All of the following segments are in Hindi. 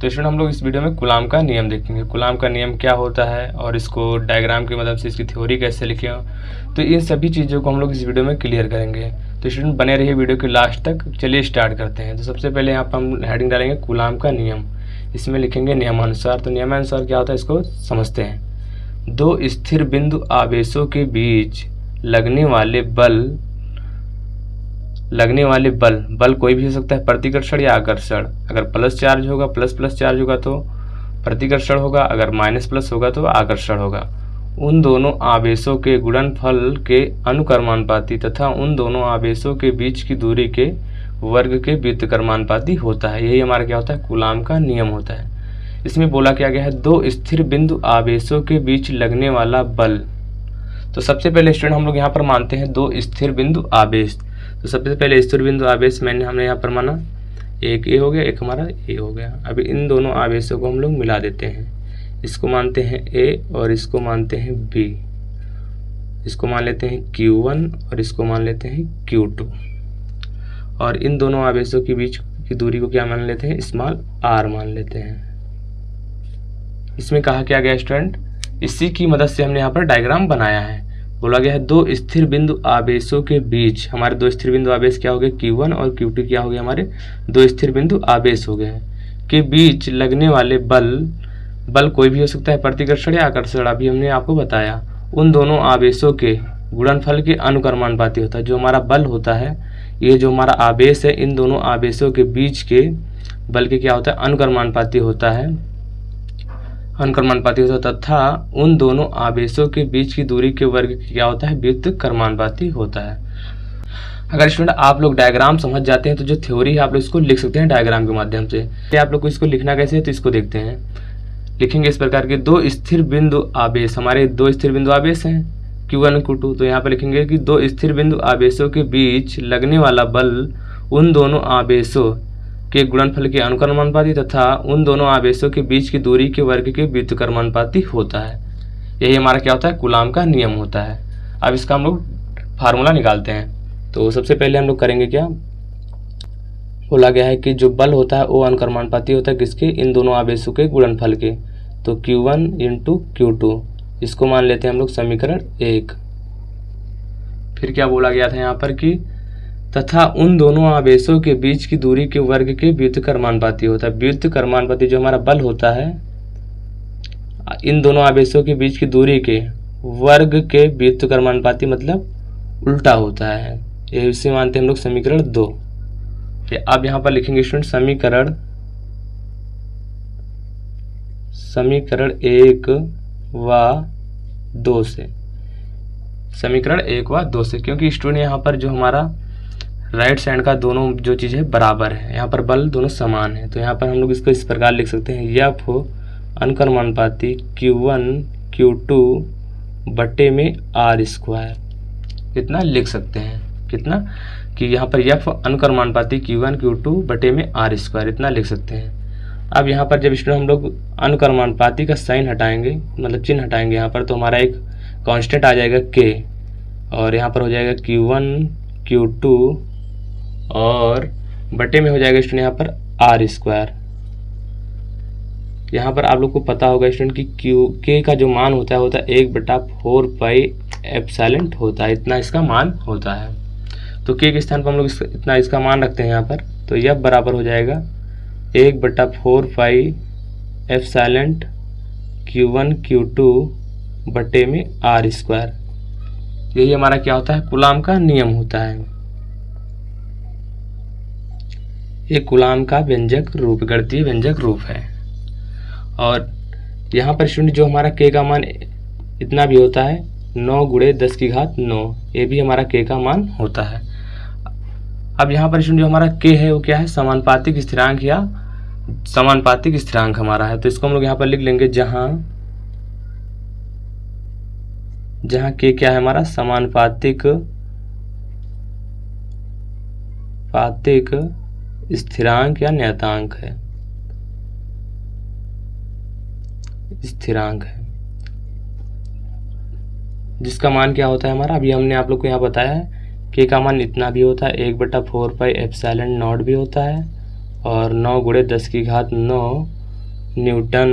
तो स्टूडेंट हम लोग इस वीडियो में कूलाम का नियम देखेंगे। कूलाम का नियम क्या होता है और इसको डायग्राम की मदद से इसकी थ्योरी कैसे लिखें, तो इन सभी चीज़ों को हम लोग इस वीडियो में क्लियर करेंगे। तो स्टूडेंट बने रहिए वीडियो के लास्ट तक। चलिए स्टार्ट करते हैं। तो सबसे पहले यहाँ पर हम हेडिंग डालेंगे कूलाम का नियम। इसमें लिखेंगे नियमानुसार। तो नियमानुसार क्या होता है इसको समझते हैं। दो स्थिर बिंदु आवेशों के बीच लगने वाले बल कोई भी हो सकता है, प्रतिकर्षण या आकर्षण। अगर प्लस चार्ज होगा, प्लस चार्ज होगा तो प्रतिकर्षण होगा, अगर माइनस प्लस होगा तो आकर्षण होगा। उन दोनों आवेशों के गुणनफल के अनुक्रमानुपाती तथा उन दोनों आवेशों के बीच की दूरी के वर्ग के व्युत्क्रमानुपाती होता है। यही हमारा क्या होता है, कूलाम का नियम होता है। इसमें बोला क्या गया है, दो स्थिर बिंदु आवेशों के बीच लगने वाला बल। तो सबसे पहले स्टूडेंट हम लोग यहाँ पर मानते हैं दो स्थिर बिंदु आवेश। तो सबसे पहले स्थिर बिंदु आवेश हमने यहाँ पर माना, एक ए हो गया, एक हमारा ए हो गया। अभी इन दोनों आवेशों को हम लोग मिला देते हैं। इसको मानते हैं ए और इसको मानते हैं बी। इसको मान लेते हैं Q1 और इसको मान लेते हैं Q2। और इन दोनों आवेशों के बीच की दूरी को क्या मान लेते हैं, स्मॉल r मान लेते हैं। इसमें कहा क्या गया स्टूडेंट, इसी की मदद से हमने यहाँ पर डायग्राम बनाया है। बोला गया है दो स्थिर बिंदु आवेशों के बीच, हमारे दो स्थिर बिंदु आवेश क्या हो गए, Q1 और Q2 क्या हो गए, हमारे दो स्थिर बिंदु आवेश हो गए, के बीच लगने वाले बल कोई भी हो सकता है, प्रतिकर्षण या आकर्षण। अभी हमने आपको बताया उन दोनों आवेशों के गुणनफल के अनुक्रमानुपाती होता है। जो हमारा बल होता है, ये जो हमारा आवेश है, इन दोनों आवेशों के बीच के बल के क्या होता है, अनुक्रमानुपाती होता है तथा उन दोनों आवेशों के बीच की दूरी के वर्ग क्या होता है, व्युत्क्रमानुपाती होता है। अगर स्टूडेंट आप लोग डायग्राम समझ जाते हैं तो जो थ्योरी है आप लोग इसको लिख सकते हैं डायग्राम के माध्यम से। आप लोग को इसको लिखना कैसे है तो इसको देखते हैं। लिखेंगे इस प्रकार के दो स्थिर बिंदु आवेश, हमारे दो स्थिर बिंदु आवेश हैं Q1 और Q2। तो यहाँ पर लिखेंगे कि दो स्थिर बिंदु आवेशों के बीच लगने वाला बल उन दोनों आवेशों के गुणनफल के अनुक्रमानुपाती तथा उन दोनों आवेशों के बीच की दूरी के वर्ग के व्युत्क्रमानुपाती होता है। यही हमारा क्या होता है, कूलाम का नियम होता है। अब इसका हम लोग फार्मूला निकालते हैं। तो सबसे पहले हम लोग करेंगे क्या, बोला गया है कि जो बल होता है वो अनुक्रमानुपाती होता है किसके, इन दोनों आवेशों के गुणनफल के। तो Q1 इंटू Q2, इसको मान लेते हैं हम लोग समीकरण 1। फिर क्या बोला गया था यहाँ पर कि तथा उन दोनों आवेशों के बीच की दूरी के वर्ग के व्युत्क्रमानुपाती होता है। व्युत्क्रमानुपाती जो हमारा बल होता है, इन दोनों आवेशों के बीच की दूरी के वर्ग के व्युत्क्रमानुपाती मतलब उल्टा होता है। ये इसे मानते हैं हम लोग समीकरण 2। अब यहाँ पर लिखेंगे स्टूडेंट समीकरण 1 व 2 से, समीकरण 1 व 2 से, क्योंकि स्टूडेंट यहाँ पर जो हमारा राइट साइड का दोनों जो चीज़ है बराबर है, यहाँ पर बल दोनों समान है। तो यहाँ पर हम लोग इसको इस प्रकार लिख सकते हैं, F अनुक्रमानुपाती Q1 Q2 बटे में R²। इतना लिख सकते हैं, कितना कि यहाँ पर F अनुक्रमानुपाती Q1 Q2 बटे में R², इतना लिख सकते हैं। अब यहाँ पर जब स्टूडेंट हम लोग अनुक्रमानुपाती का साइन हटाएंगे, मतलब चिन्ह हटाएंगे यहाँ पर, तो हमारा एक कांस्टेंट आ जाएगा K, और यहाँ पर हो जाएगा Q1 Q2 और बटे में हो जाएगा स्टूडेंट यहाँ पर R²। यहाँ पर आप लोग को पता होगा स्टूडेंट कि K का जो मान होता है 1/4 पाई एप्सिलॉन होता है, इतना इसका मान होता है। तो K के स्थान पर हम लोग इतना इसका मान रखते हैं यहाँ पर। तो यह बराबर हो जाएगा 1/4 पाई एप्सिलॉन Q1 Q2 बटे में R²। यही हमारा क्या होता है, कूलाम का नियम होता है। ये कूलाम का व्यंजक रूप, गणितीय व्यंजक रूप है। और यहाँ पर स्टूडेंट जो हमारा K का मान इतना भी होता है, 9 × 10⁹, ये भी हमारा K का मान होता है। अब यहाँ पर स्टूडेंट जो हमारा K है वो क्या है, समानुपातिक स्थिरांक या समानुपातिक स्थिरांक हमारा है। तो इसको हम लोग यहाँ पर लिख लेंगे, जहाँ K क्या है हमारा, समानुपातिक स्थिरांक या नियतांक है, स्थिरांक है, जिसका मान क्या होता है हमारा, अभी हमने आप लोग को यहाँ बताया है K का मान इतना भी होता है, 1/4 पाई एप्सिलॉन नॉट भी होता है, और 9 × 10⁹ न्यूटन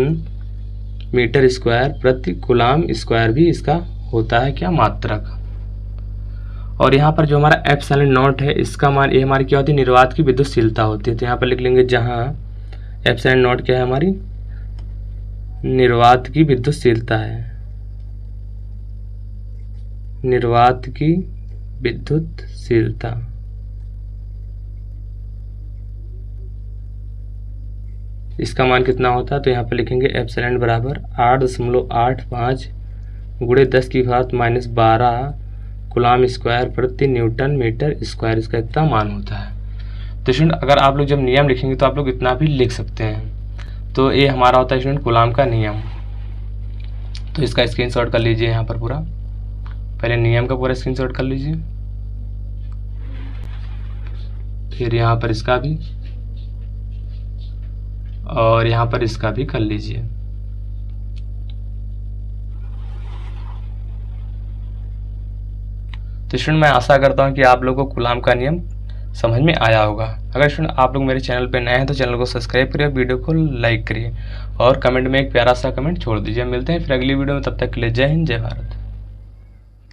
मीटर स्क्वायर प्रति कूलाम स्क्वायर भी इसका होता है क्या, मात्रक। और यहाँ पर जो हमारा एप्सिलॉन नॉट है इसका मान, ये हमारी क्या होती है, निर्वात की विद्युतशीलता होती है। तो यहाँ पर लिख लेंगे जहाँ एप्सिलॉन नॉट क्या है, हमारी निर्वात की विद्युतशीलता है, निर्वात की विद्युतशीलता। इसका मान कितना होता है, तो यहाँ पर लिखेंगे एप्सिलॉन बराबर 8.85 गुणे 10⁻⁻12 कूलाम स्क्वायर प्रति न्यूटन मीटर स्क्वायर, इसका इतना मान होता है। तो स्टूडेंट अगर आप लोग जब नियम लिखेंगे तो आप लोग इतना भी लिख सकते हैं। तो ये हमारा होता है स्टूडेंट कूलाम का नियम। तो इसका स्क्रीनशॉट कर लीजिए यहाँ पर पूरा, पहले नियम का पूरा स्क्रीनशॉट कर लीजिए, फिर यहाँ पर इसका भी, और यहाँ पर इसका भी कर लीजिए। तो स्टूडेंट मैं आशा करता हूँ कि आप लोगों को कूलाम का नियम समझ में आया होगा। अगर स्टूडेंट आप लोग मेरे चैनल पर नए हैं तो चैनल को सब्सक्राइब करिए, वीडियो को लाइक करिए और कमेंट में एक प्यारा सा कमेंट छोड़ दीजिए। मिलते हैं फिर अगली वीडियो में, तब तक के लिए जय हिंद जय भारत।